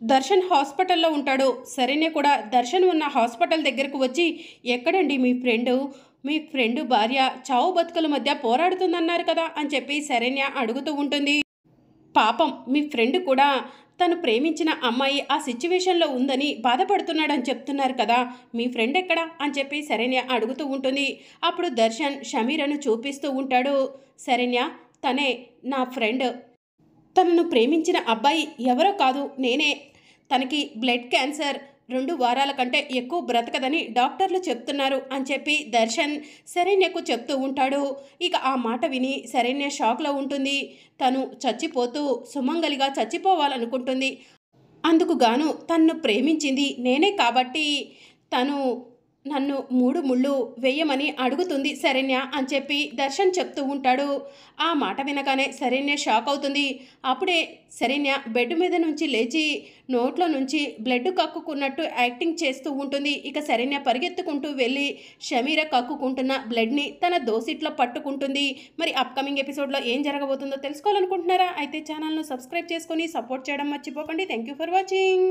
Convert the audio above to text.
దర్శన్ హాస్పిటల్లో ఉంటాడు. శరణ్య కూడా దర్శన్ ఉన్న హాస్పిటల్ దగ్గరకు వచ్చి, ఎక్కడండి మీ ఫ్రెండు భార్య చావు బతుకుల మధ్య పోరాడుతుందన్నారు కదా అని చెప్పి శరణ్య అడుగుతూ ఉంటుంది. పాపం మీ ఫ్రెండ్ కూడా తను ప్రేమించిన అమ్మాయి ఆ సిచ్యువేషన్లో ఉందని బాధపడుతున్నాడని చెప్తున్నారు కదా, మీ ఫ్రెండ్ ఎక్కడా అని చెప్పి శరణ్య అడుగుతూ ఉంటుంది. అప్పుడు దర్శన్ షమీరను చూపిస్తూ ఉంటాడు. శరణ్య, తనే నా ఫ్రెండ్. తనను ప్రేమించిన అబ్బాయి ఎవరో కాదు, నేనే. తనకి బ్లడ్ క్యాన్సర్ 2 వారాల కంటే ఎక్కువ బ్రతకదని డాక్టర్లు చెప్తున్నారు అని చెప్పి దర్శన్ శరణ్యకు చెప్తూ ఉంటాడు. ఇక ఆ మాట విని శరణ్య షాక్లో ఉంటుంది. తను చచ్చిపోతూ సుమంగలిగా చచ్చిపోవాలనుకుంటుంది. అందుకు గాను తన్ను ప్రేమించింది నేనే కాబట్టి తను నన్ను 3 ముళ్ళు వేయమని అడుగుతుంది శరణ్య అని చెప్పి దర్శన్ చెప్తూ ఉంటాడు. ఆ మాట వినగానే శరణ్య షాక్ అవుతుంది. అప్పుడే శరణ్య బెడ్ మీద నుంచి లేచి నోట్లో నుంచి బ్లడ్ కక్కుకున్నట్టు యాక్టింగ్ చేస్తూ ఉంటుంది. ఇక శరణ్య పరిగెత్తుకుంటూ వెళ్ళి షమీర కక్కుకుంటున్న బ్లడ్ని తన దోసిట్లో పట్టుకుంటుంది. మరి అప్కమింగ్ ఎపిసోడ్లో ఏం జరగబోతుందో తెలుసుకోవాలనుకుంటున్నారా? అయితే ఛానల్ను సబ్స్క్రైబ్ చేసుకొని సపోర్ట్ చేయడం మర్చిపోకండి. Thank you for watching.